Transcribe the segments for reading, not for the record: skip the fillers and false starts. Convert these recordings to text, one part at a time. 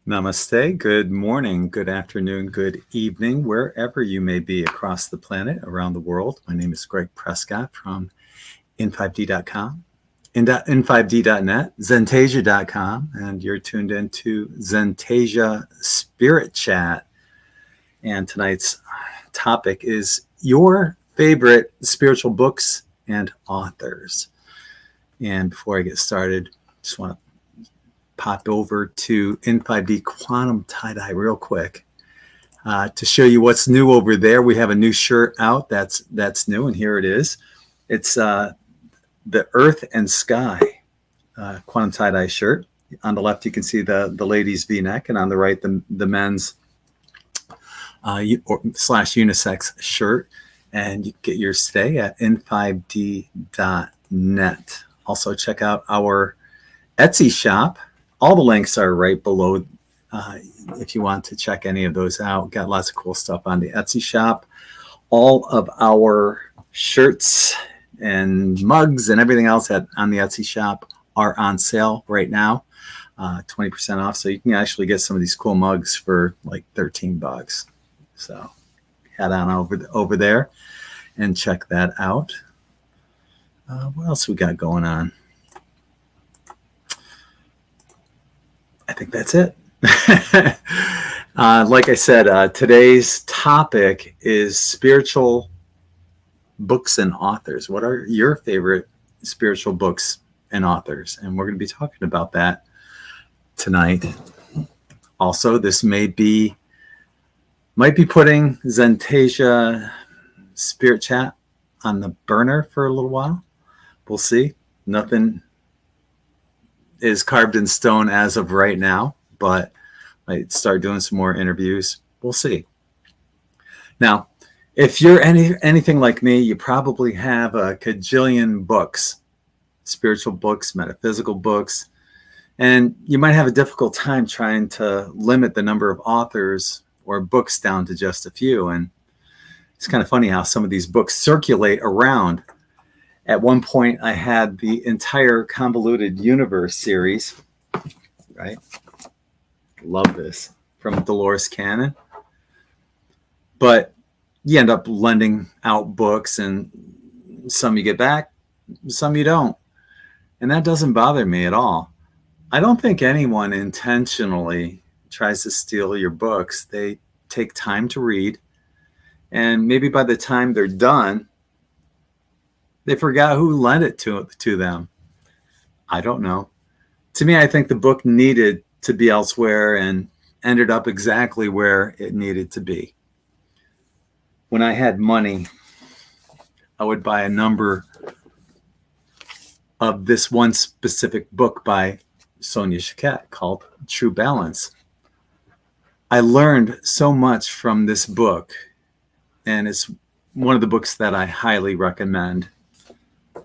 Namaste. Good morning, good afternoon, good evening, wherever you may be across the planet, around the world. My name is Greg Prescott from in5d.com, in5d.net, Zentasia.com, and you're tuned into Zentasia Spirit Chat. And tonight's topic is your favorite spiritual books and authors. And before I get started, just want to pop over to in5D Quantum Tie-Dye real quick to show you what's new over there. We have a new shirt out that's new, and here it is. It's the Earth and Sky Quantum Tie-Dye shirt. On the left, you can see the ladies' V-neck, and on the right, the men's slash unisex shirt. And you can get yours today at in5d.net. Also, check out our Etsy shop. All the links are right below if you want to check any of those out. Got lots of cool stuff on the Etsy shop. All of our shirts and mugs and everything else on the Etsy shop are on sale right now, 20% off. So you can actually get some of these cool mugs for like $13. So head on over there and check that out. What else we got going on? I think that's it. Like I said, today's topic is spiritual books and authors. What are your favorite spiritual books and authors? And we're going to be talking about that tonight. Also, this might be putting Zentasia Spirit Chat on the burner for a little while. We'll see. Nothing is carved in stone as of right now, but might start doing some more interviews. We'll see. Now, if you're anything like me, you probably have a cajillion books, spiritual books, metaphysical books, and you might have a difficult time trying to limit the number of authors or books down to just a few. And it's kind of funny how some of these books circulate around. At one point, I had the entire Convoluted Universe series, right? Love this, from Dolores Cannon. But you end up lending out books, and some you get back, some you don't. And that doesn't bother me at all. I don't think anyone intentionally tries to steal your books. They take time to read, and maybe by the time they're done, they forgot who lent it to them. I don't know. To me, I think the book needed to be elsewhere and ended up exactly where it needed to be. When I had money, I would buy a number of this one specific book by Sonia Choquette called True Balance. I learned so much from this book, and it's one of the books that I highly recommend.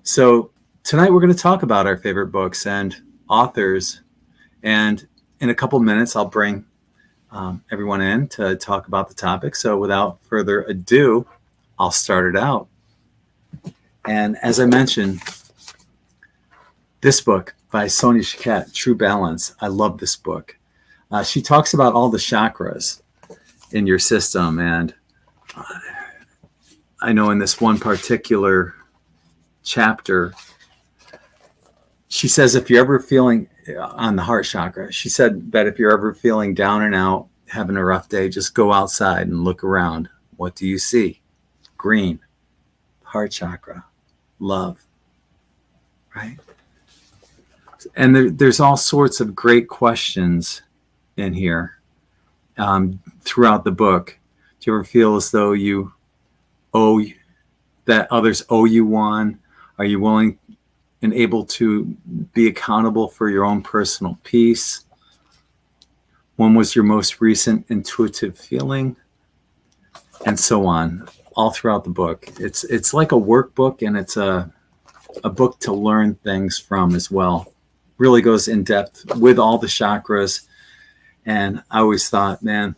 So tonight we're going to talk about our favorite books and authors, and in a couple minutes I'll bring everyone in to talk about the topic. So without further ado, I'll start it out. And as I mentioned, this book by Sonia Choquette, True Balance, I love this book. She talks about all the chakras in your system, and I know in this one particular chapter, she says if you're ever feeling on the heart chakra, she said that if you're ever feeling down and out, having a rough day, just go outside and look around. What do you see? Green, heart chakra, love, right? And there's all sorts of great questions in here throughout the book. Do you ever feel as though you that others owe you one? Are you willing and able to be accountable for your own personal peace? When was your most recent intuitive feeling? And so on, all throughout the book. It's like a workbook, and it's a book to learn things from as well. Really goes in depth with all the chakras. And I always thought, man,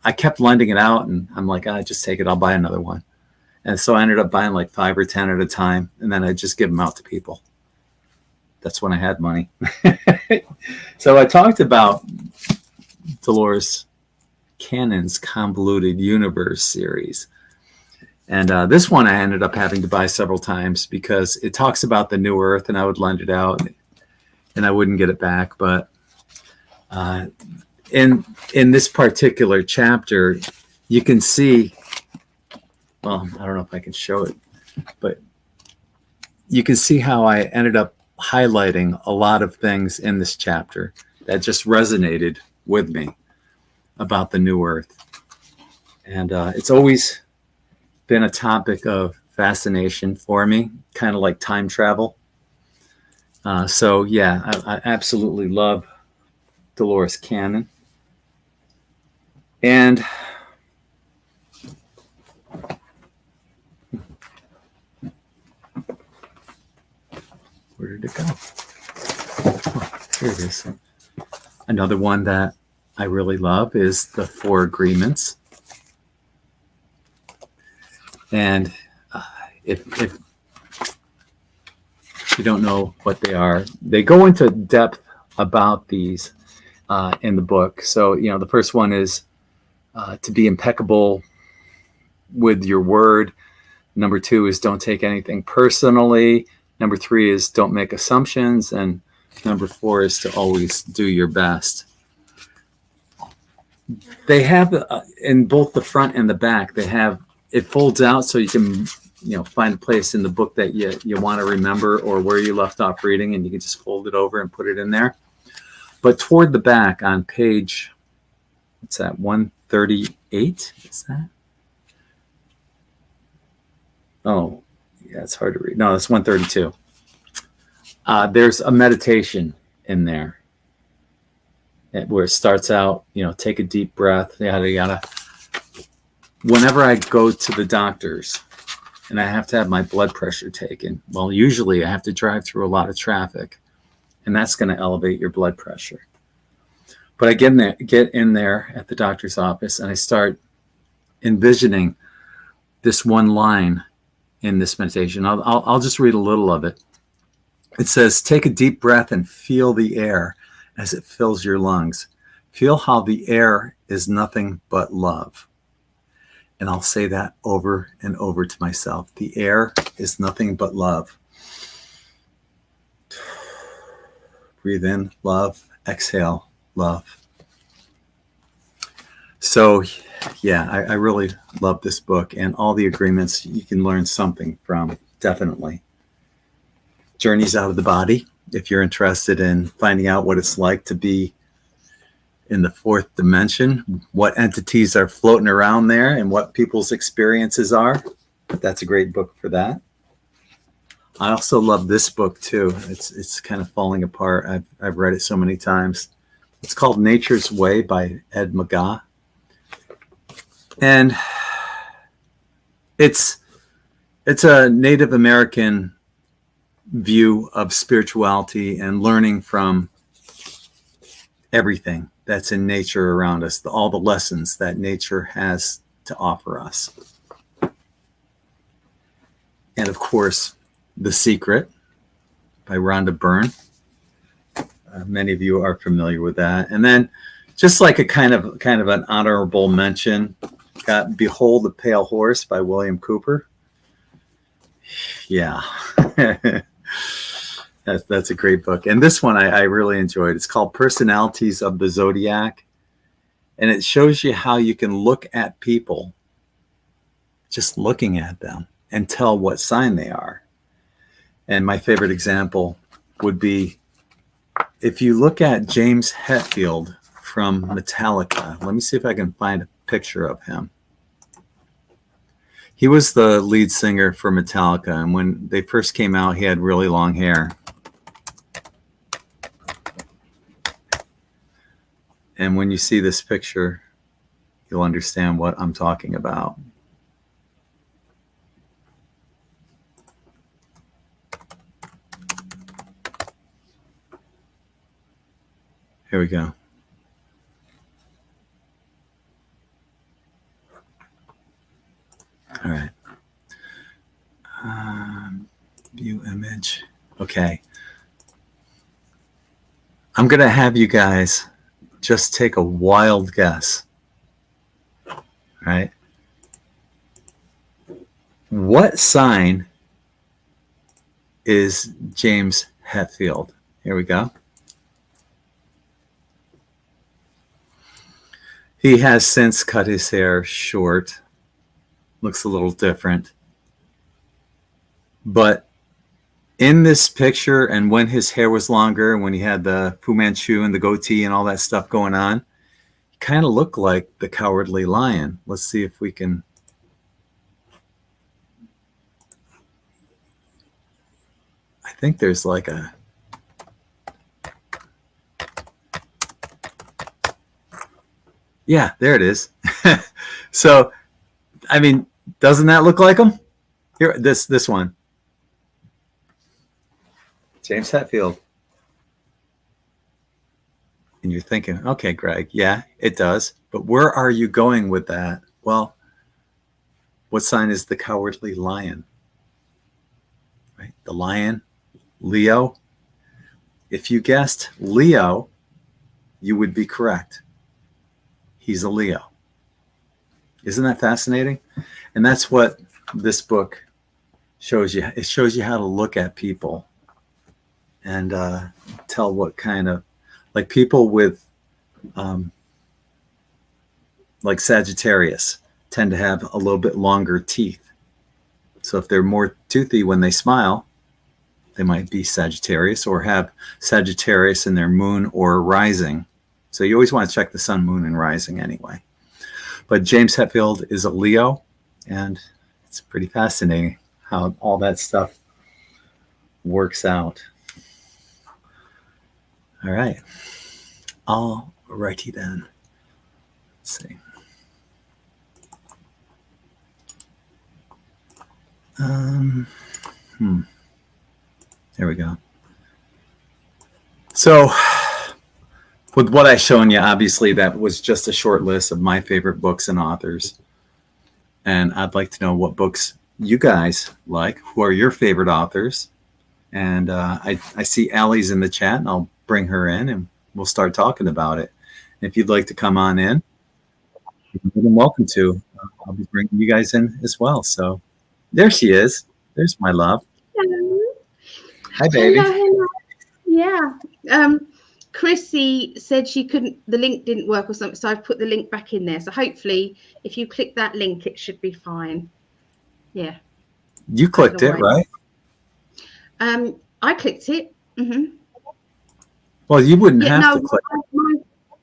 I kept lending it out, and I'm like, just take it. I'll buy another one. And so I ended up buying like 5 or 10 at a time, and then I just give them out to people. That's when I had money. So I talked about Dolores Cannon's Convoluted Universe series. And this one I ended up having to buy several times because it talks about the new Earth, and I would lend it out and I wouldn't get it back. But in this particular chapter, you can see, well, I don't know if I can show it, but you can see how I ended up highlighting a lot of things in this chapter that just resonated with me about the new Earth. And it's always been a topic of fascination for me, kind of like time travel. So yeah, I absolutely love Dolores Cannon. And where did it go? Oh, here it is. Another one that I really love is the Four Agreements. And if you don't know what they are, they go into depth about these in the book. So, the first one is to be impeccable with your word. Number 2 is don't take anything personally. Number 3 is don't make assumptions. And number 4 is to always do your best. They have in both the front and the back, they have it folds out so you can find a place in the book that you want to remember or where you left off reading, and you can just fold it over and put it in there. But toward the back on page, what's that, 138? Is that? Oh, yeah, it's hard to read. No, it's 132. There's a meditation in there where it starts out, take a deep breath, yada, yada. Whenever I go to the doctors and I have to have my blood pressure taken, well, usually I have to drive through a lot of traffic, and that's going to elevate your blood pressure. But I get in there at the doctor's office, and I start envisioning this one line in this meditation. I'll just read a little of it. It says, take a deep breath and feel the air as it fills your lungs. Feel how the air is nothing but love. And I'll say that over and over to myself. The air is nothing but love. Breathe in, love. Exhale, love. So, yeah, I really love this book, and all the agreements you can learn something from, definitely. Journeys out of the body, if you're interested in finding out what it's like to be in the fourth dimension, what entities are floating around there and what people's experiences are. That's a great book for that. I also love this book too. It's kind of falling apart. I've read it so many times. It's called Nature's Way by Ed McGaugh. And it's a Native American view of spirituality and learning from everything that's in nature around us, all the lessons that nature has to offer us. And of course, The Secret by Rhonda Byrne. Many of you are familiar with that. And then just like a kind of an honorable mention, got Behold the Pale Horse by William Cooper. Yeah. That's a great book. And this one I really enjoyed. It's called Personalities of the Zodiac. And it shows you how you can look at people, just looking at them, and tell what sign they are. And my favorite example would be if you look at James Hetfield from Metallica. Let me see if I can find a picture of him. He was the lead singer for Metallica, and when they first came out, he had really long hair. And when you see this picture, you'll understand what I'm talking about. Here we go. All right. View image. Okay. I'm going to have you guys just take a wild guess. Right? What sign is James Hetfield? Here we go. He has since cut his hair short. Looks a little different. But in this picture, and when his hair was longer, and when he had the Fu Manchu and the goatee and all that stuff going on, he kind of looked like the Cowardly Lion. Let's see if we can. I think there's like a. Yeah, there it is. So, I mean, doesn't that look like him? Here, this one. James Hetfield. And you're thinking, okay, Greg, yeah, it does. But where are you going with that? Well, what sign is the Cowardly Lion? Right? The lion, Leo. If you guessed Leo, you would be correct. He's a Leo. Isn't that fascinating? And that's what this book shows you. It shows you how to look at people and tell what kind of, like people with, like Sagittarius, tend to have a little bit longer teeth. So if they're more toothy when they smile, they might be Sagittarius, or have Sagittarius in their moon or rising. So you always want to check the sun, moon, and rising anyway. But James Hetfield is a Leo, and it's pretty fascinating how all that stuff works out. All right. All righty then. Let's see. There we go. So with what I've shown you, obviously that was just a short list of my favorite books and authors. And I'd like to know what books you guys like. Who are your favorite authors? And I see Allie's in the chat, and I'll bring her in and we'll start talking about it. And if you'd like to come on in, you're more than welcome to. I'll be bringing you guys in as well. So there she is. There's my love. Hello. Hi, baby. Hello. Yeah. Chrissy said she couldn't, the link didn't work or something, so I've put the link back in there. So hopefully if you click that link, it should be fine. Yeah. You clicked it, right? I clicked it. Mm-hmm. Well, you wouldn't have to click.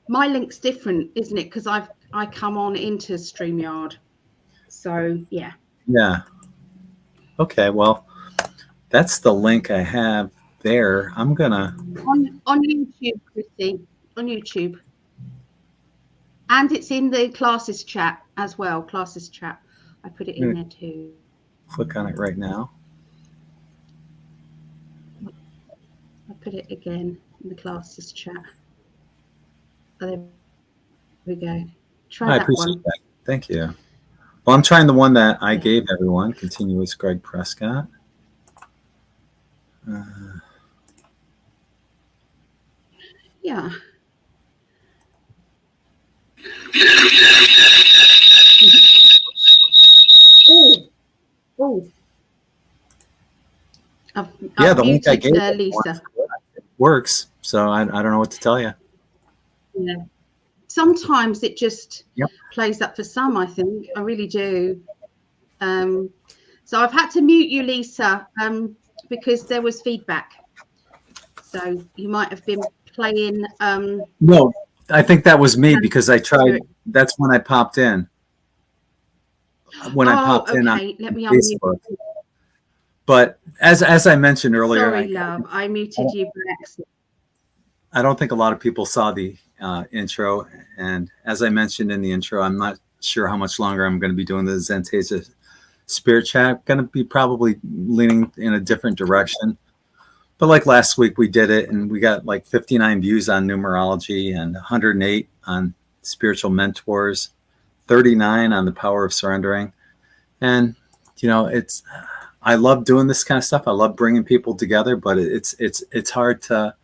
My link's different, isn't it? Because I come on into StreamYard. So yeah. Yeah. Okay, well, that's the link I have there. I'm gonna on YouTube, Chrissy, on YouTube, and it's in the classes chat as well. Classes chat, I put it in there too. Click on it right now. I put it again in the classes chat. Oh, there we go. Try that one. That. Thank you. Well, I'm trying the one that I gave everyone. Continuous Greg Prescott. Yeah. Oh. Yeah, the link I gave Lisa. Works. So I don't know what to tell you. Yeah. Sometimes it just plays up for some, I think. I really do. So I've had to mute you, Lisa, because there was feedback. So you might have been playing. No, I think that was me because I tried. That's when I popped in. When I popped in on Facebook. But as I mentioned earlier, sorry, love, I muted you by accident. I don't think a lot of people saw the intro, and as I mentioned in the intro, I'm not sure how much longer I'm going to be doing the Zentasia Spirit Chat. Going to be probably leaning in a different direction. But like last week, we did it, and we got like 59 views on numerology and 108 on spiritual mentors, 39 on the power of surrendering. And, you know, I love doing this kind of stuff. I love bringing people together, but it's hard to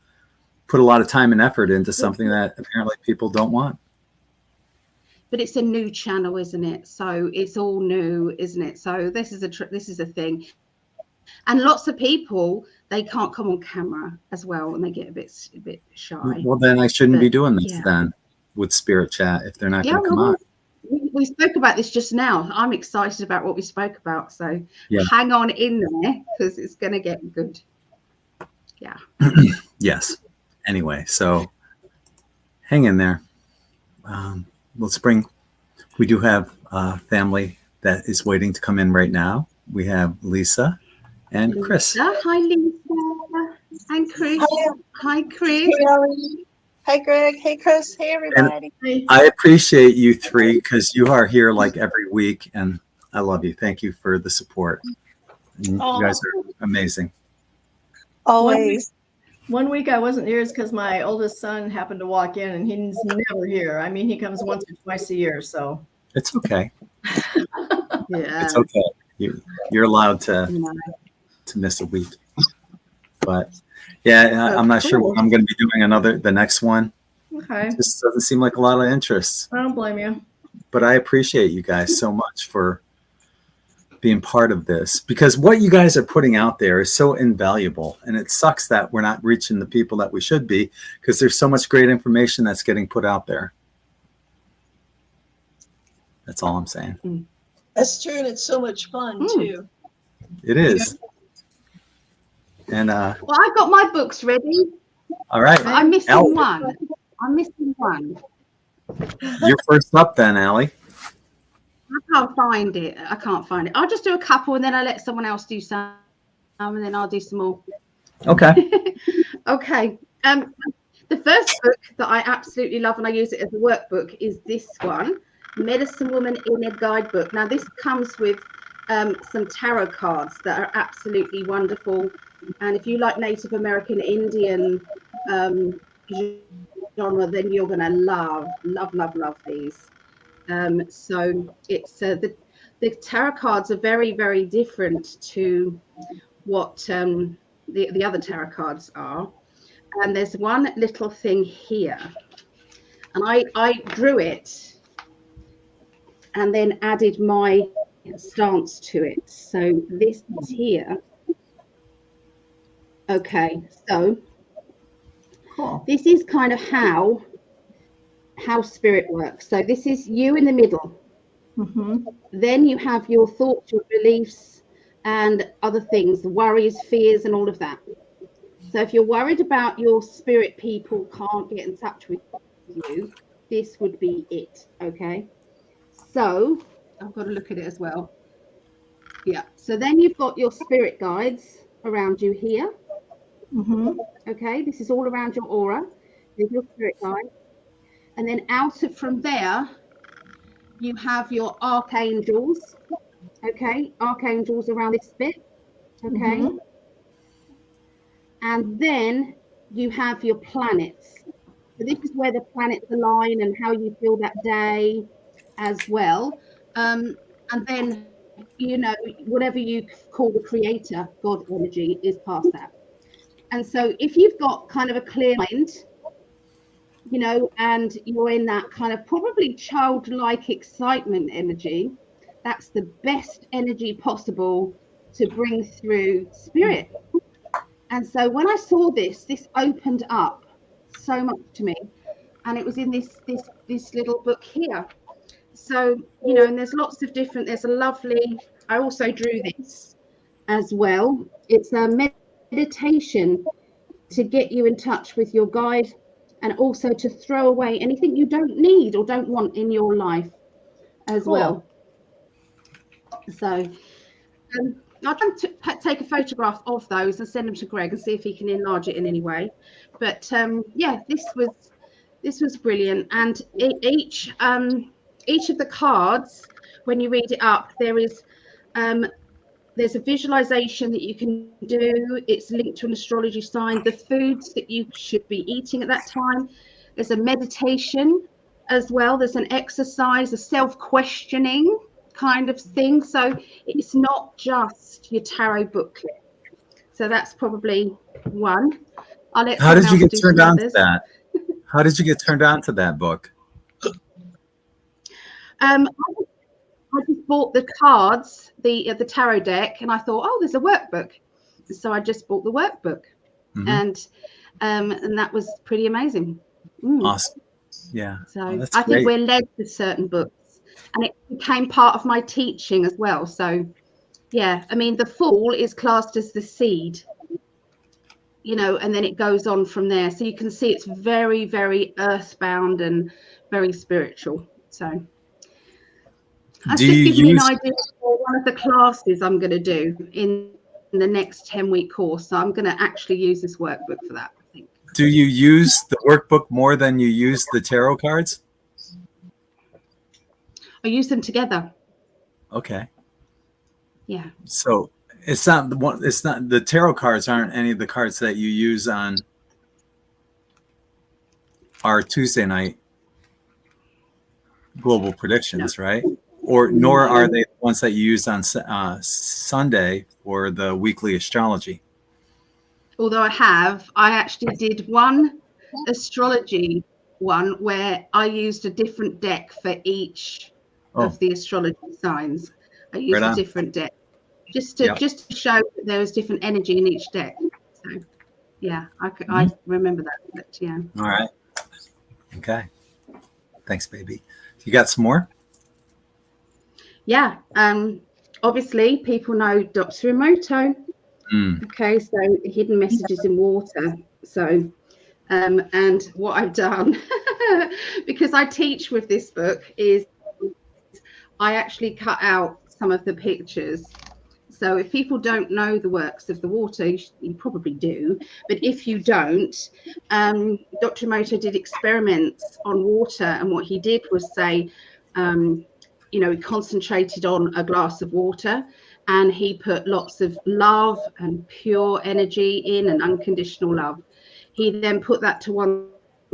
put a lot of time and effort into something that apparently people don't want. But it's a new channel, isn't it? So it's all new, isn't it? So this is a thing. And lots of people, they can't come on camera as well, and they get a bit shy. Well, then I shouldn't be doing this then with Spirit Chat if they're not going to come on. We spoke about this just now. I'm excited about what we spoke about. So hang on in there because it's going to get good. Yeah. Yes. Anyway, so hang in there. We do have family that is waiting to come in right now. We have Lisa and Chris. Hi, Lisa. And Chris. Hi, Chris. Hi, Greg. Hey, Chris. Hey, everybody. And I appreciate you three because you are here like every week, and I love you. Thank you for the support. You guys are amazing. Always. One week I wasn't here is because my oldest son happened to walk in, and he's never here. I mean, he comes once or twice a year, so. It's okay. It's okay. You're allowed to miss a week. But yeah, I'm not sure what I'm going to be doing the next one. Okay. It just doesn't seem like a lot of interest. I don't blame you. But I appreciate you guys so much for being part of this, because what you guys are putting out there is so invaluable, and it sucks that we're not reaching the people that we should be because there's so much great information that's getting put out there. That's all I'm saying. That's true, and it's so much fun too. It is. And well, I've got my books ready. All right. I'm missing one. You're first up then, Allie. I can't find it. I'll just do a couple and then I'll let someone else do some and then I'll do some more. Okay. Okay. The first book that I absolutely love and I use it as a workbook is this one, Medicine Woman Inner Guidebook. Now this comes with some tarot cards that are absolutely wonderful. And if you like Native American Indian genre, then you're going to love these. So it's the tarot cards are very, very different to what the other tarot cards are. And there's one little thing here. And I drew it and then added my stance to it. So this is here. Okay, so cool. This is kind of how spirit works. So this is you in the middle. Then you have your thoughts, your beliefs, and other things, worries, fears, and all of that. So if you're worried about your spirit people can't get in touch with you, this would be it. Okay. So I've got to look at it as well. Yeah. So then you've got your spirit guides around you here. Okay. This is all around your aura. There's your spirit guide. And then from there, you have your archangels. Okay. Archangels around this bit. Okay. And then you have your planets. So this is where the planets align and how you feel that day as well. And then, whatever you call the creator, God energy, is past that. And so if you've got kind of a clear mind, and you're in that kind of probably childlike excitement energy, that's the best energy possible to bring through spirit. And so when I saw this opened up so much to me, and it was in this little book here. So, and there's lots of different, I also drew this as well. It's a meditation to get you in touch with your guide and also to throw away anything you don't need or don't want in your life as well. So, I'll try to take a photograph of those and send them to Greg and see if he can enlarge it in any way. But this was brilliant. And each of the cards, when you read it up, there's a visualization that you can do. It's linked to an astrology sign, the foods that you should be eating at that time. There's a meditation as well. There's an exercise, a self-questioning kind of thing. So it's not just your tarot booklet. So that's probably one. I'll let How someone did you else get do turned some on to others. that? How did you get turned on to that book? I just bought the cards, the tarot deck, and I thought, oh, there's a workbook. So I just bought the workbook, and that was pretty amazing. Awesome. Yeah. So that's I think great. we're led to certain books, and it became part of my teaching as well. So yeah, I mean, the Fool is classed as the seed, you know, and then it goes on from there. So you can see it's very, very earthbound and very spiritual. So that's Do just you given me an use idea for one of the classes I'm going to do in the next 10-week course. So I'm going to actually use this workbook for that, I think. do you use the workbook more than you use the tarot cards? I use them together. Okay. Yeah. So it's not the one. It's not the tarot cards. Aren't any of the cards that you use on our Tuesday night global predictions, right? Or nor are they the ones that you use on Sunday for the weekly astrology. Although I actually did one astrology one where I used a different deck for each of the astrology signs. I used a different deck just to show that there was different energy in each deck. So yeah, I remember that. But, yeah. All right. Okay. Thanks, baby. You got some more? Yeah. Obviously, people know Dr. Emoto. Okay, so hidden messages in water. So, and what I've done, because I teach with this book, is I actually cut out some of the pictures. So if people don't know the works of the water, you probably do, but if you don't, Dr. Emoto did experiments on water, and what he did was say, you know, he concentrated on a glass of water and he put lots of love and pure energy in and unconditional love. He then put that to one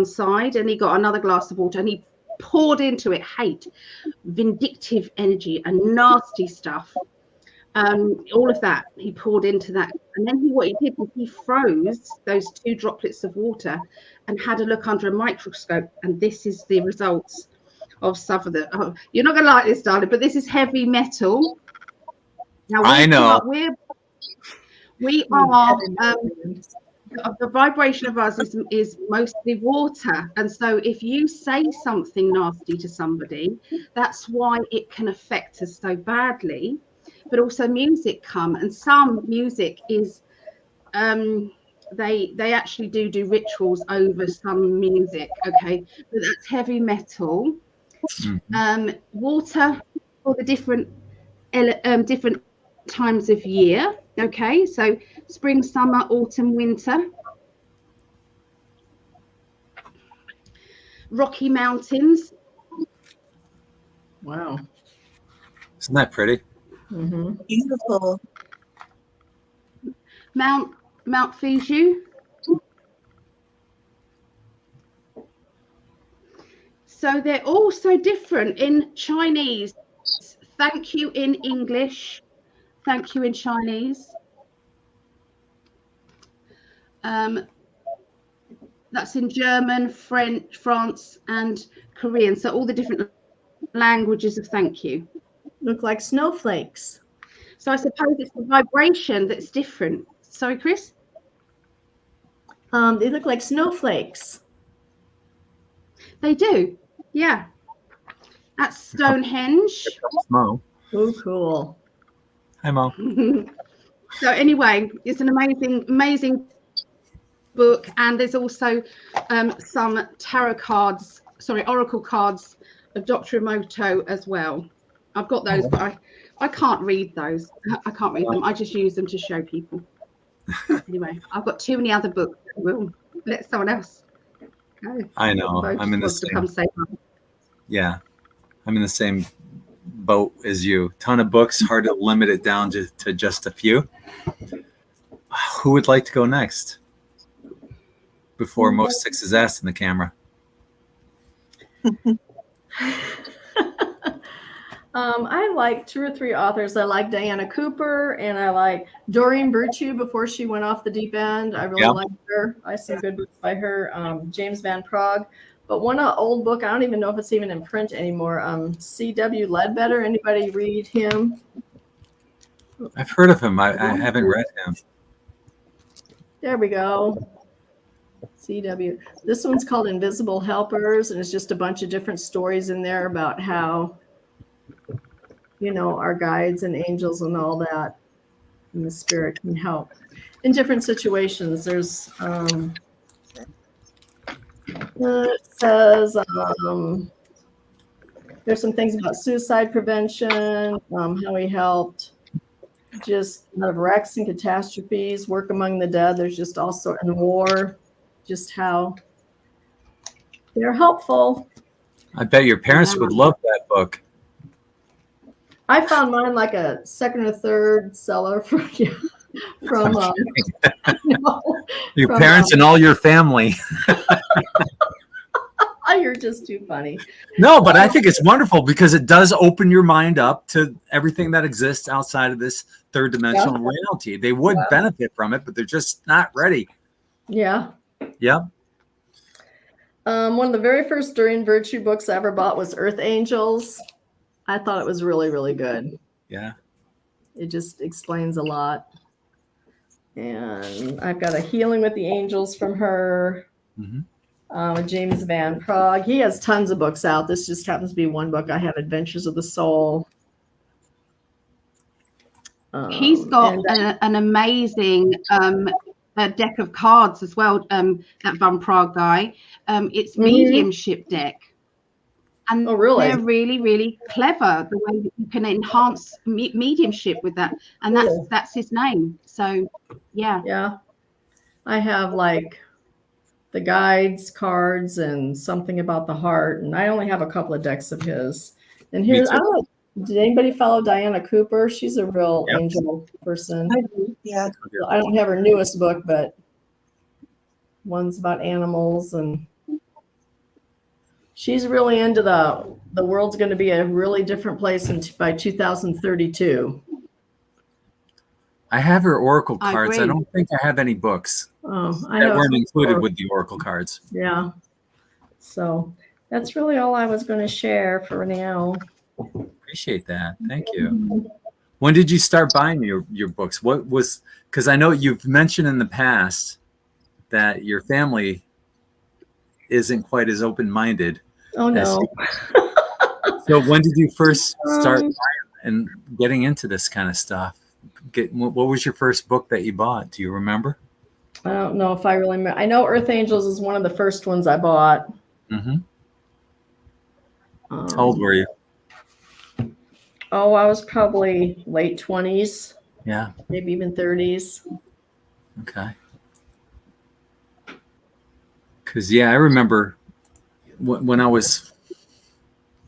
side and he got another glass of water and he poured into it hate, vindictive energy and nasty stuff. All of that he poured into that, and then what he did was he froze those 2 droplets of water and had a look under a microscope, and this is the results of some of the. Oh, you're not going to like this, darling, but this is heavy metal. Now I know. We are. The vibration of us is mostly water, and so if you say something nasty to somebody, that's why it can affect us so badly. But also music and some music is they actually do rituals over some music, okay, but that's heavy metal. Water for the different times of year, okay, so spring, summer, autumn, winter. Rocky Mountains. Wow. Isn't that pretty? Beautiful. Mount Fuji. So they're all so different in Chinese. Thank you in English. Thank you in Chinese. That's in German, French, France, and Korean. So all the different languages of thank you. Look like snowflakes. So I suppose it's the vibration that's different. Sorry, Chris? They look like snowflakes. They do. Yeah. That's Stonehenge. Mo. Oh, cool. Hi, Mo. So anyway, it's an amazing book, and there's also some oracle cards of Dr. Emoto as well. I've got those, but I can't read those. I can't read them. I just use them to show people. Anyway, I've got too many other books. We'll let someone else go. I know. I'm in the same. Yeah, I'm in the same boat as you. Ton of books, hard to limit it down to just a few. Who would like to go next? Before most 6 is asked in the camera. I like 2 or 3 authors. I like Diana Cooper, and I like Doreen Virtue before she went off the deep end. I really liked her. I have some good books by her. James Van Prague. But one old book, I don't even know if it's even in print anymore. C.W. Ledbetter. Anybody read him? I've heard of him. I haven't read him. There we go. C.W. This one's called Invisible Helpers, and it's just a bunch of different stories in there about how, you know, our guides and angels and all that, and the spirit can help in different situations. There's it says there's some things about suicide prevention, how he helped just out of wrecks and catastrophes, work among the dead. There's just all sorts, and war, just how they're helpful. I bet your parents would love that book. I found mine like a second or third seller from Your parents and all your family. You're just too funny. No, but I think it's wonderful because it does open your mind up to everything that exists outside of this third dimensional reality. They would benefit from it, but they're just not ready. Yeah. Yep. One of the very first Doreen Virtue books I ever bought was Earth Angels. I thought it was really, really good. Yeah. It just explains a lot. And I've got a Healing with the Angels from her. Mm-hmm. James Van Prague. He has tons of books out. This just happens to be one book I have, Adventures of the Soul. He's got an amazing deck of cards as well, that Van Prague guy. It's mediumship deck. And they're really, really clever, the way that you can enhance mediumship with that. And that's his name. So, yeah. Yeah. I have like the guides cards and something about the heart. And I only have a couple of decks of his. And here's, I don't know, did anybody follow Diana Cooper? She's a real angel person. I do. Yeah. I don't have her newest book, but one's about animals, and she's really into the world's going to be a really different place by 2032. I have her oracle cards. I don't think I have any books that weren't included with the oracle cards. Yeah. So that's really all I was going to share for now. Appreciate that. Thank you. When did you start buying your books? What was, because I know you've mentioned in the past that your family isn't quite as open-minded. Oh, no. So when did you first start and getting into this kind of stuff? What was your first book that you bought? Do you remember? I don't know if I really remember. I know Earth Angels is one of the first ones I bought. Mm-hmm. How old were you? Oh, I was probably late 20s. Yeah. Maybe even 30s. Okay. Because, I remember when I was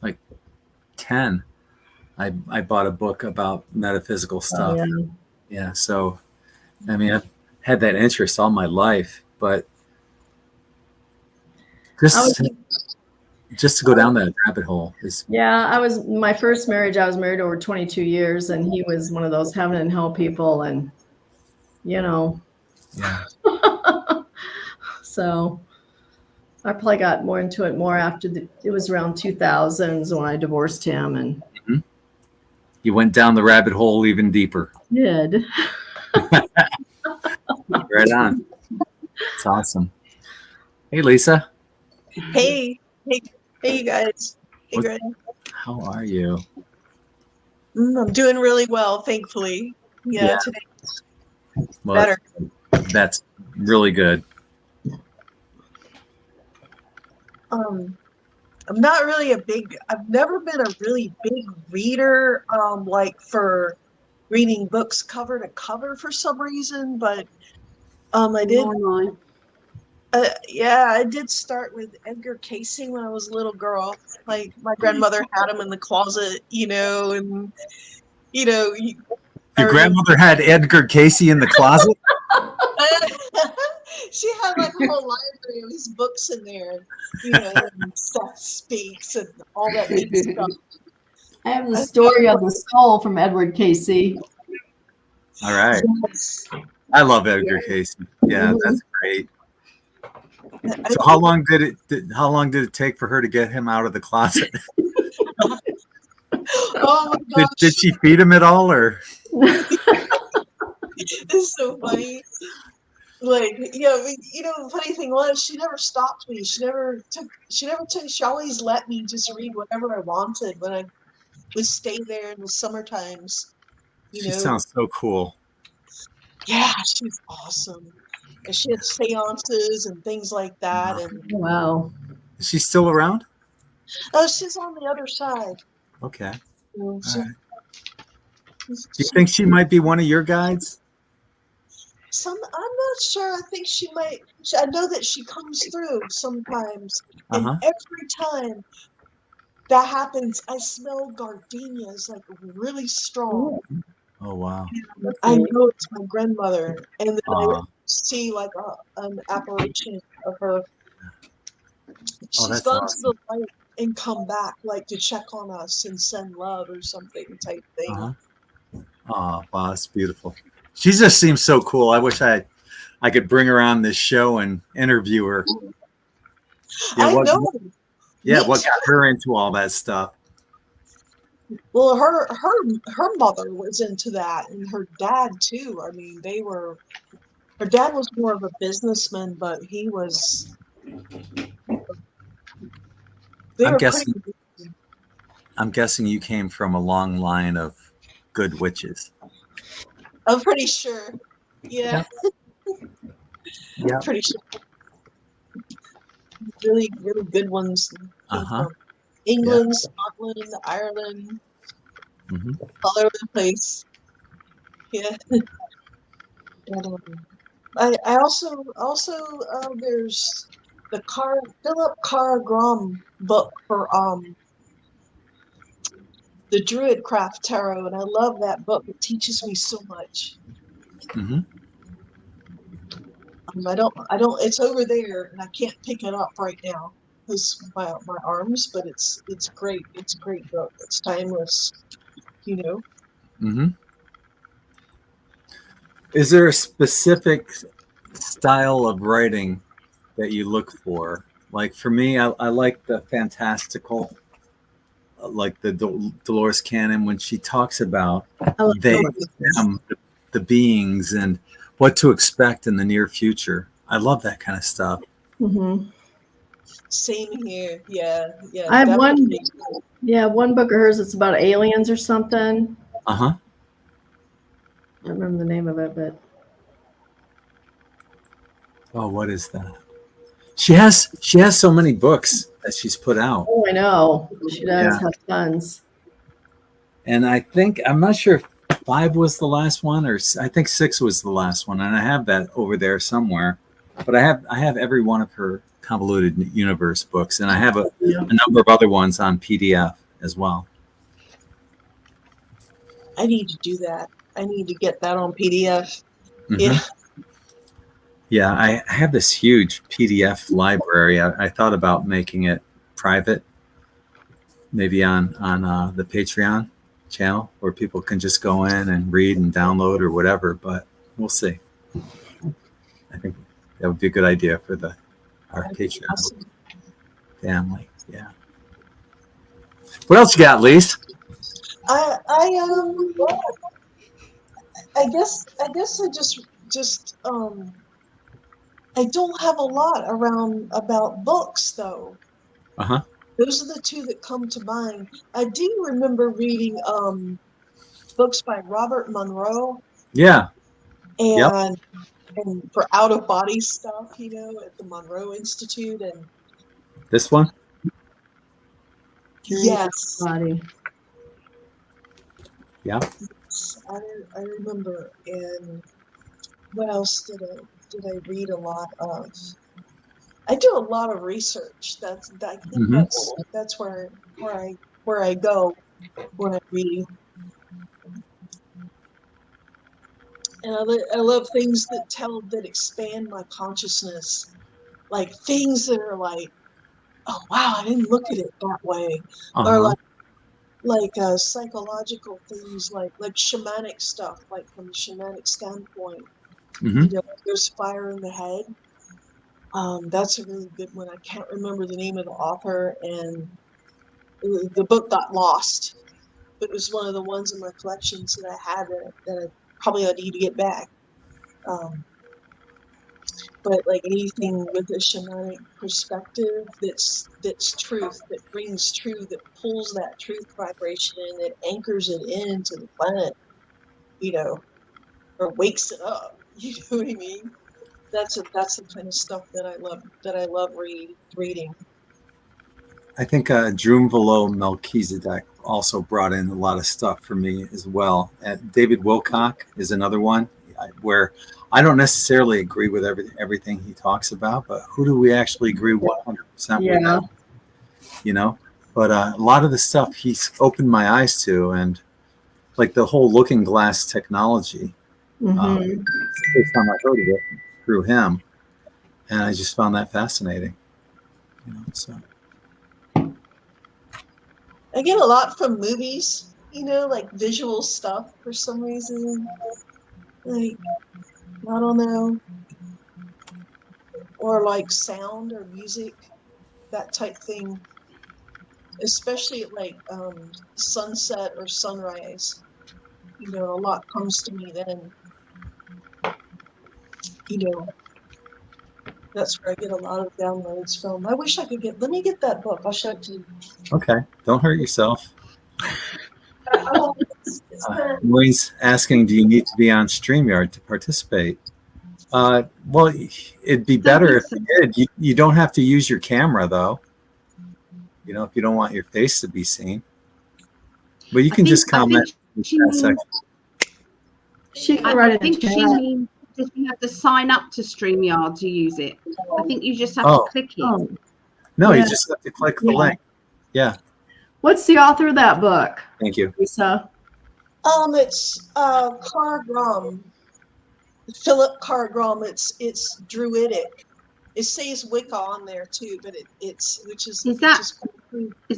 like 10, I bought a book about metaphysical stuff. Oh, yeah. So, I mean, I've had that interest all my life, but just to go down that rabbit hole is. Yeah, my first marriage, I was married over 22 years, and he was one of those heaven and hell people, and, Yeah. So I probably got more into it after it was around 2000s when I divorced him, and you went down the rabbit hole even deeper. Did. Right on. It's awesome. Hey, Lisa. Hey, you guys. Hey, Greg. How are you? I'm doing really well, thankfully. Yeah. Today better. That's really good. I'm not really I've never been a really big reader, like for reading books cover to cover for some reason, but I did. I did start with Edgar Cayce when I was a little girl. Like my grandmother had him in the closet, and your grandmother had Edgar Cayce in the closet? She had like a whole library of his books in there, and Stuff Speaks and all that neat stuff. I have the story of the skull from Edward Casey. All right. Yes. I love Edgar Cayce. Yeah, that's great. I- So how long did it take for her to get him out of the closet? Oh my Did gosh, she feed him at all, or? it's so funny. Like, the funny thing was, she never stopped me. She always let me just read whatever I wanted when I would stay there in the summer times. She sounds so cool. Yeah, she's awesome. And she had seances and things like that. And Wow. Is she still around? she's on the other side. Okay. So All right. Do you think she might be one of your guides? I'm not sure. I think she might. I know that she comes through sometimes, and every time that happens, I smell gardenias like really strong. Oh wow. I know it's my grandmother, and then I Aw. see like an apparition of her. She's that's gone awesome. to the light and come back, like to check on us and send love or something type thing. Oh wow, that's beautiful. She just seems so cool. I wish I could bring her on this show and interview her. Yeah, I know. Yeah, Me what too. got her into all that stuff? Well, her mother was into that, and her dad too. I mean, her dad was more of a businessman, but he was. I'm guessing you came from a long line of good witches. I'm pretty sure. Yeah. Yeah. I'm pretty sure. Really, really good ones came from England, Scotland, Ireland, all over the place. Yeah. I also there's the Philip Carr-Grom book for the Druidcraft Tarot, and I love that book. It teaches me so much. I don't. It's over there, and I can't pick it up right now because my arms. But it's great. It's a great book. It's timeless. Is there a specific style of writing that you look for? Like for me, I like the fantastical, like the Dolores Cannon when she talks about them, the beings, and what to expect in the near future. I love that kind of stuff. Same here. Yeah. I have one book of hers. It's about aliens or something. I don't remember the name of it, but what is that? She has so many books that she's put out. Oh, I know. She does have tons. And I'm not sure if 5 was the last one, or I think 6 was the last one, and I have that over there somewhere. But I have every one of her Convoluted Universe books, and I have a number of other ones on PDF as well. I need to do that. I need to get that on PDF. Yeah, I have this huge PDF library. I thought about making it private, maybe on the Patreon channel where people can just go in and read and download or whatever, but we'll see. I think that would be a good idea for our Patreon family. Yeah. What else you got, Lise? I guess I just I don't have a lot around about books though. Those are the two that come to mind. I do remember reading books by Robert Monroe. Yeah. And for out of body stuff, at the Monroe Institute and this one? Yes. Body. Yeah. I remember. And what else did I read a lot of? I do a lot of research. I think that's where I go when I read. And I love things that expand my consciousness, like things that are like, oh wow, I didn't look at it that way, or like, like psychological things, like shamanic stuff, like from the shamanic standpoint. Mm-hmm. You know, there's Fire in the Head. That's a really good one. I can't remember the name of the author, and the book got lost. It was one of the ones in my collections that I had that I probably ought to need to get back. But like anything with a shamanic perspective, that's truth, that brings truth, that pulls that truth vibration in, that anchors it into the planet, you know, or wakes it up. You know what I mean? That's the kind of stuff that I love reading. I think Drumvalo Melchizedek also brought in a lot of stuff for me as well. David Wilcock is another one where I don't necessarily agree with everything he talks about, but who do we actually agree 100% with? You know, but a lot of the stuff he's opened my eyes to, and like the whole looking glass technology. It's the first time I heard of it through him, and I just found that fascinating. You know, so. I get a lot from movies, you know, like visual stuff for some reason. Like, I don't know. Or like sound or music, that type thing. Especially at like sunset or sunrise. You know, a lot comes to me then. You know, that's where I get a lot of downloads from. I wish I could let me get that book. I'll show it to you. Okay, don't hurt yourself. Maureen's asking, do you need to be on StreamYard to participate? Well, it'd be better if you did. You don't have to use your camera, though. You know, if you don't want your face to be seen. But you can just comment in that section. She can write it in the chat. She means that you have to sign up to StreamYard to use it. I think you just have to click it. No, you just have to click the link. Yeah. What's the author of that book? Thank you, Lisa. It's Carr Grom. Philip Carr Grom. It's Druidic. It says Wicca on there too, but it's is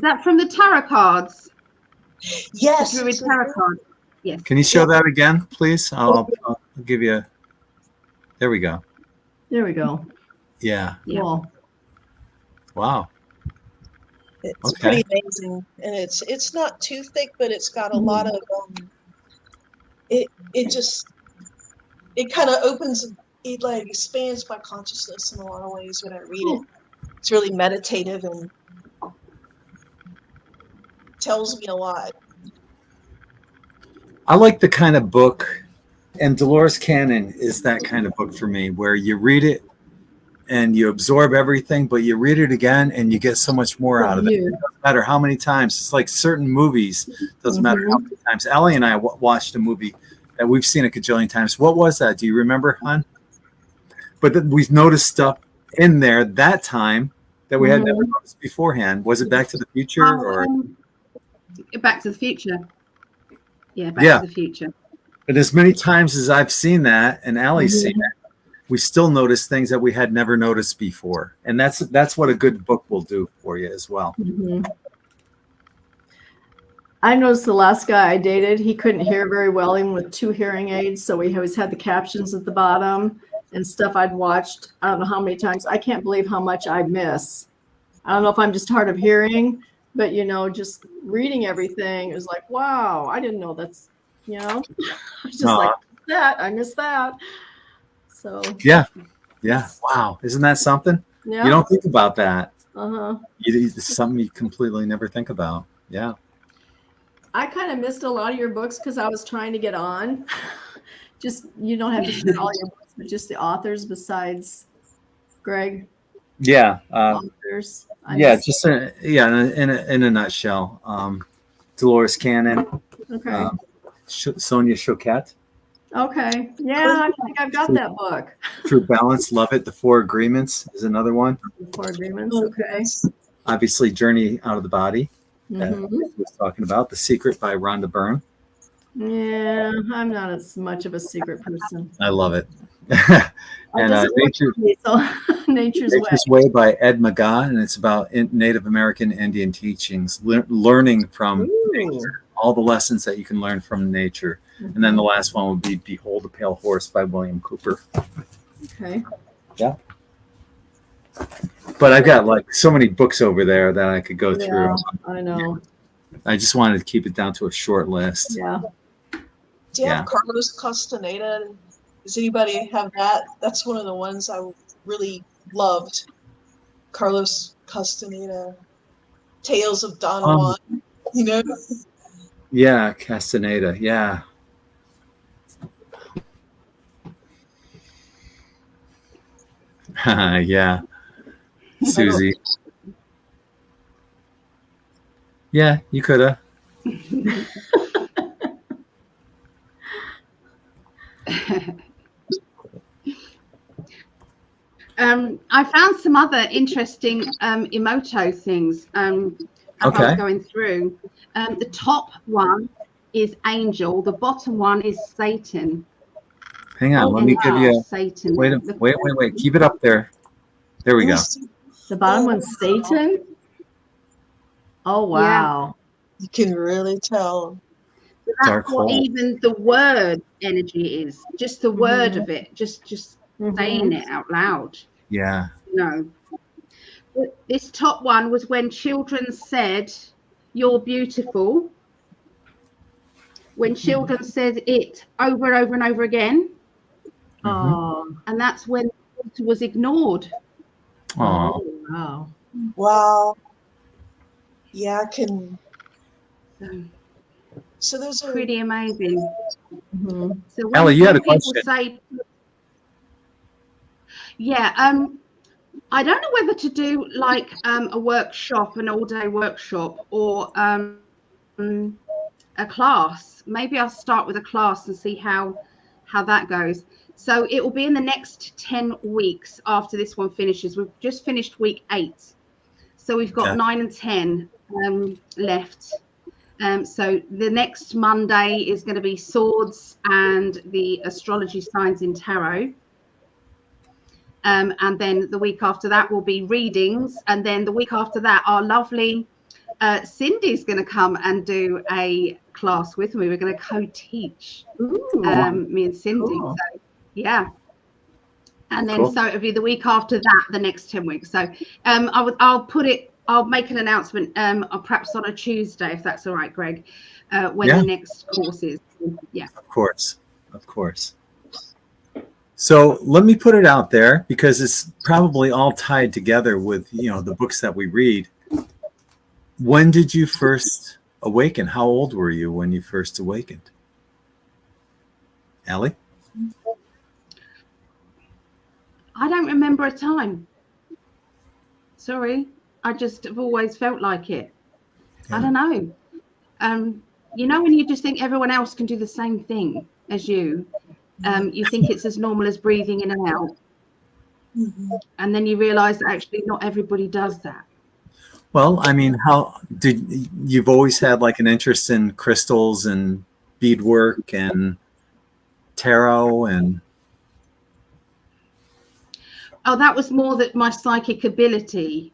that from the tarot cards? Yes. The Druid tarot card. Yes. Can you show that again, please? I'll give you. There we go. There we go. Yeah. Cool. Wow. It's pretty amazing, and it's not too thick, but it's got a lot of it kind of opens, it like expands my consciousness in a lot of ways when I read it. It's really meditative and tells me a lot. I like the kind of book, and Dolores Cannon is that kind of book for me, where you read it and you absorb everything, but you read it again and you get so much more out of it. It doesn't matter how many times. It's like certain movies. Doesn't matter how many times. Allie and I watched a movie that we've seen a cajillion times. What was that? Do you remember, hon? But we've noticed stuff in there that time that we had never noticed beforehand. Was it Back to the Future or Back to the Future? Yeah, Back to the Future. But as many times as I've seen that, and Allie's seen it, we still notice things that we had never noticed before. And that's what a good book will do for you as well. I noticed the last guy I dated, he couldn't hear very well, even with 2 hearing aids. So we always had the captions at the bottom and stuff I'd watched. I don't know how many times. I can't believe how much I miss. I don't know if I'm just hard of hearing, but, you know, just reading everything is like, wow, I didn't know that's, you know, I was just like, I missed that. So yeah. Wow. Isn't that something? Yeah. You don't think about that. It's something you completely never think about. Yeah. I kind of missed a lot of your books because I was trying to get on. Just, you don't have to share all your books, but just the authors besides Greg. Yeah. Authors. In a nutshell. Dolores Cannon. Okay. Sonia Choquette. Okay. Yeah, I think I've got that book. Through Balance, Love It. The 4 Agreements is another one. 4 Agreements. Okay. Obviously, Journey Out of the Body. That we was talking about. The Secret by Rhonda Byrne. Yeah, I'm not as much of a secret person. I love it. And Nature's Way by Ed McGaugh, and it's about Native American Indian teachings, learning from nature, all the lessons that you can learn from nature. And then the last one would be Behold a Pale Horse by William Cooper. Okay. Yeah. But I've got like so many books over there that I could go through. I know. I just wanted to keep it down to a short list. Yeah. Do you have Carlos Castaneda? Does anybody have that? That's one of the ones I really loved. Carlos Castaneda, Tales of Don Juan, you know? Yeah, Castaneda, yeah. Yeah. Susie. Yeah, you could have. I found some other interesting emoto things as I was going through. The top one is Angel. The bottom one is Satan. Hang on, let me give you Satan. Wait. Keep it up there. There we go. The bottom one's Satan? Oh, wow. Yeah. You can really tell. So that's what even the word energy is. Just the word of it. Just saying it out loud. Yeah. No. This top one was when children said, "You're beautiful." When children said it over and over and over again. And that's when it was ignored. Oh, wow. Wow. Yeah, I can. So those are pretty amazing. So when Ellie, you had a people question. I don't know whether to do like a workshop, an all-day workshop, or a class. Maybe I'll start with a class and see how that goes. So it will be in the next 10 weeks after this one finishes. We've just finished week 8. So we've got 9 and 10 left. So the next Monday is going to be swords and the astrology signs in tarot. And then the week after that will be readings. And then the week after that, our lovely Cindy's going to come and do a class with me. We're going to co-teach, me and Cindy. Cool. So, yeah. And then so it'll be the week after that, the next 10 weeks. So I'll make an announcement perhaps on a Tuesday, if that's all right, Greg, when the next course is. Yeah. Of course. So let me put it out there, because it's probably all tied together with, the books that we read. When did you first awaken? How old were you when you first awakened? Ellie? I don't remember a time. Sorry. I just have always felt like it. Yeah. I don't know. When you just think everyone else can do the same thing as you, you think it's as normal as breathing in and out. And then you realize that actually not everybody does that. Well, I mean, you've always had like an interest in crystals and beadwork and tarot and... Oh, that was more that my psychic ability.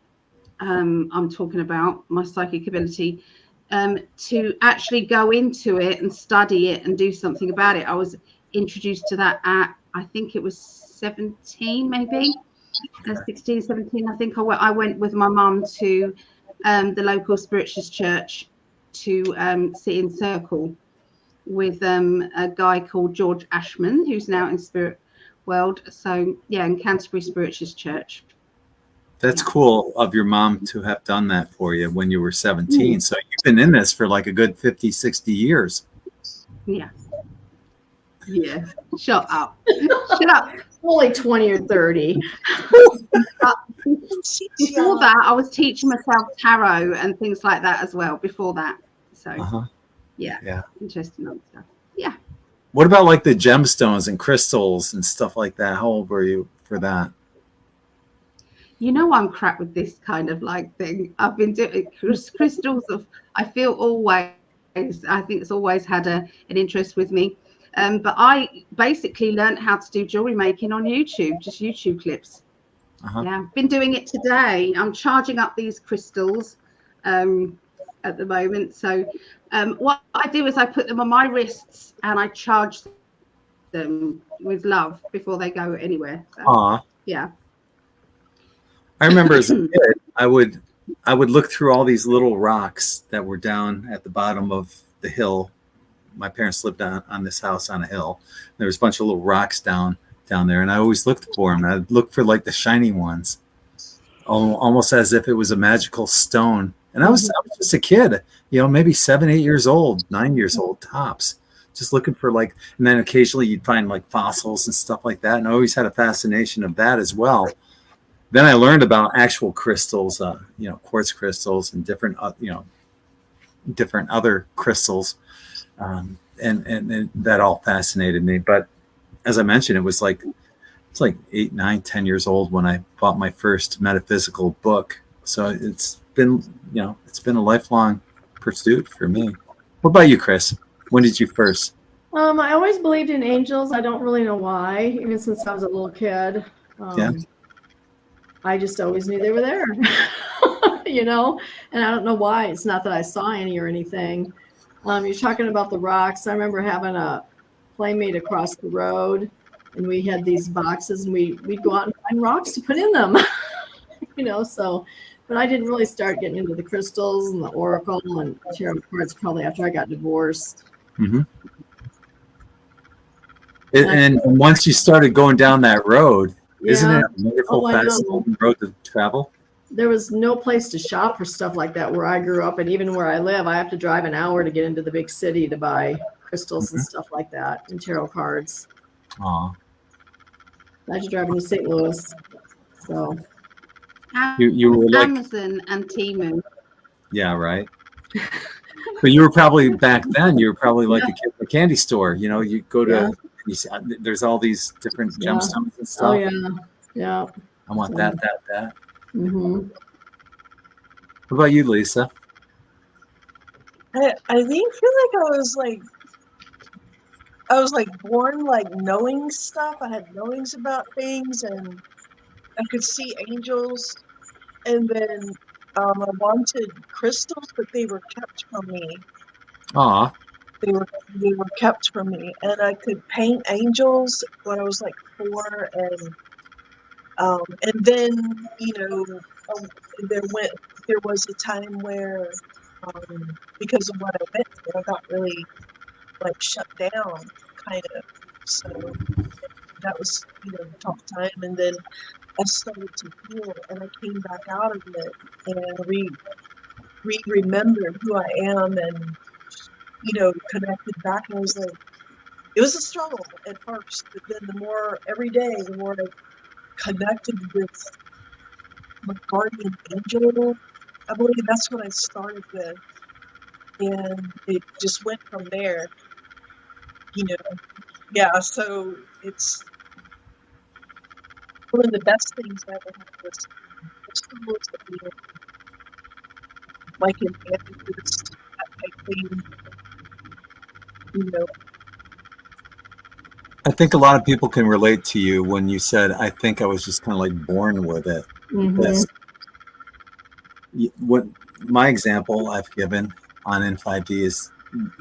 I'm talking about my psychic ability to actually go into it and study it and do something about it. I was introduced to that at, I think it was 17, maybe 16, 17. I think I went with my mum to the local spiritualist church to sit in circle with a guy called George Ashman, who's now in spirit world. So yeah, in Canterbury Spiritualist Church. That's cool of your mom to have done that for you when you were 17. So you've been in this for like a good 50, 60 years. Yeah. Yeah. Shut up. Shut up. Only 20 or 30. Before that, I was teaching myself tarot and things like that as well before that. So yeah. Interesting stuff. Yeah. What about like the gemstones and crystals and stuff like that? How old were you for that? I'm crap with this kind of like thing. I've been doing crystals. I feel always. I think it's always had an interest with me. But I basically learned how to do jewelry making on YouTube, just YouTube clips. Yeah, I've been doing it today. I'm charging up these crystals at the moment. So what I do is I put them on my wrists and I charge them with love before they go anywhere. So, yeah. I remember as a kid, I would look through all these little rocks that were down at the bottom of the hill. My parents lived on this house on a hill. There was a bunch of little rocks down there, and I always looked for them. I'd look for like the shiny ones, almost as if it was a magical stone. And I was just a kid, maybe 7, 8 years old, 9 years old tops, just looking for and then occasionally you'd find like fossils and stuff like that. And I always had a fascination of that as well. Then I learned about actual crystals, quartz crystals and different other crystals. And that all fascinated me. But as I mentioned, it's like 8, 9, 10 years old when I bought my first metaphysical book. So it's been a lifelong pursuit for me. What about you, Chris? When did you first? I always believed in angels. I don't really know why, even since I was a little kid. I just always knew they were there, and I don't know why. It's not that I saw any or anything. You're talking about the rocks. I remember having a playmate across the road, and we had these boxes, and we'd go out and find rocks to put in them, but I didn't really start getting into the crystals and the oracle and tarot cards probably after I got divorced. Mm-hmm. And once you started going down that road, isn't it a wonderful, fascinating road to travel? There was no place to shop for stuff like that where I grew up, and even where I live, I have to drive an hour to get into the big city to buy crystals and stuff like that and tarot cards. I had to drive into St. Louis. So you were like Amazon and Temu. Yeah, right. But you were probably back then. You were probably like a candy store. You go to. You see, there's all these different gemstones and stuff. Oh yeah. I want that. Mm-hmm. What about you, Lisa? I feel like I was born knowing stuff. I had knowings about things, and I could see angels. And then I wanted crystals, but they were kept from me. They were kept from me, and I could paint angels when I was 4, and then there was a time where because of what I went through, I got really shut down, kind of. So that was a tough time, and then I started to heal, and I came back out of it, and remembered who I am, and connected back. And I was it was a struggle at first, but then every day, the more I connected with my guardian angel, I believe that's what I started with. And it just went from there, Yeah, so it's one of the best things I ever had was crystals and like an amethyst, that type thing. I think a lot of people can relate to you when you said, I think I was just kind of born with it. Mm-hmm. What my example I've given on N5D is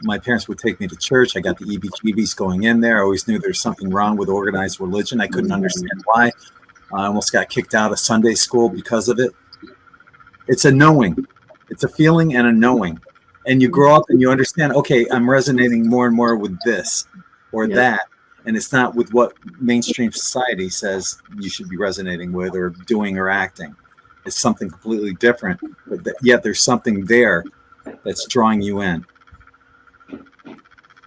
my parents would take me to church. I got the EBGBs going in there. I always knew there's something wrong with organized religion. I couldn't understand why. I almost got kicked out of Sunday school because of it. It's a knowing. It's a feeling and a knowing. And you grow up and you understand, okay, I'm resonating more and more with this or that. And it's not with what mainstream society says you should be resonating with or doing or acting. It's something completely different, but yet there's something there that's drawing you in.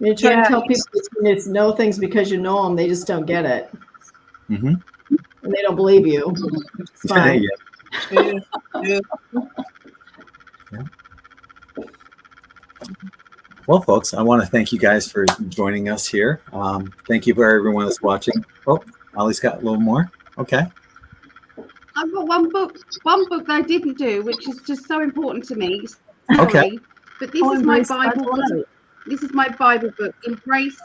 You try to tell people it's know things because you know them, they just don't get it. Mm-hmm. And they don't believe you. It's fine. Yeah. Well, folks, I want to thank you guys for joining us here. Thank you for everyone that's watching. Oh, Ollie's got a little more. Okay. I've got one book that I didn't do, which is just so important to me. Okay. But this is my Bible book. This is my Bible book, Embraced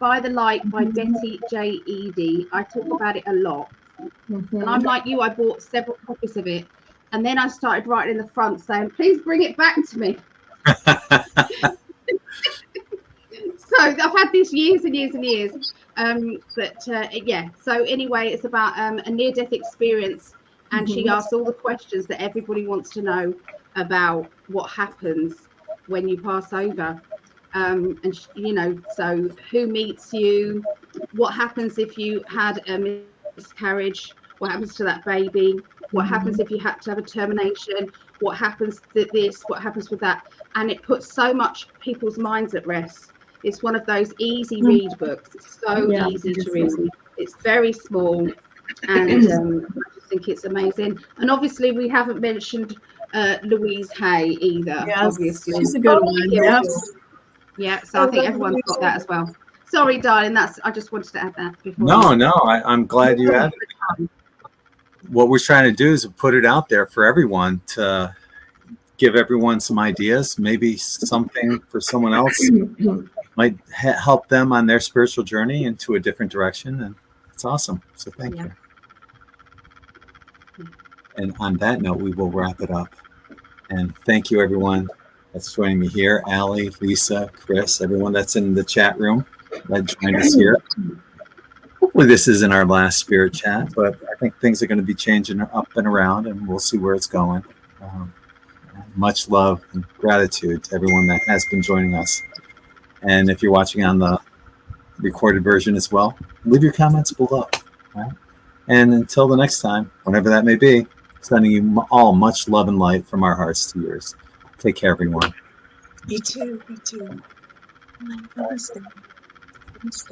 By the Light by Betty J. Eady. I talk about it a lot. And I'm like you, I bought several copies of it. And then I started writing in the front saying, please bring it back to me. So I've had this years and years and years. Yeah, so anyway, it's about a near-death experience. And she asks all the questions that everybody wants to know about what happens when you pass over. So who meets you? What happens if you had a miscarriage? What happens to that baby? What happens if you had to have a termination? What happens to this? What happens with that? And it puts so much people's minds at rest. It's one of those easy read books. It's so easy to read. It's very small, and I just think it's amazing. And obviously, we haven't mentioned Louise Hay either. Yes, obviously, she's a good one. Yeah, so I think everyone's got that as well. Sorry, darling. I just wanted to add that before. I'm glad you added it. What we're trying to do is put it out there for everyone to give everyone some ideas. Maybe something for someone else might help them on their spiritual journey into a different direction. And it's awesome. So thank you. And on that note, we will wrap it up. And thank you, everyone that's joining me here. Allie, Lisa, Chris, everyone that's in the chat room that joined us here. Hopefully this isn't our last Spirit Chat, but I think things are going to be changing up and around, and we'll see where it's going. Much love and gratitude to everyone that has been joining us. And if you're watching on the recorded version as well, leave your comments below. Right? And until the next time, whenever that may be, sending you all much love and light from our hearts to yours. Take care, everyone. You too. You too. Namaste. Namaste.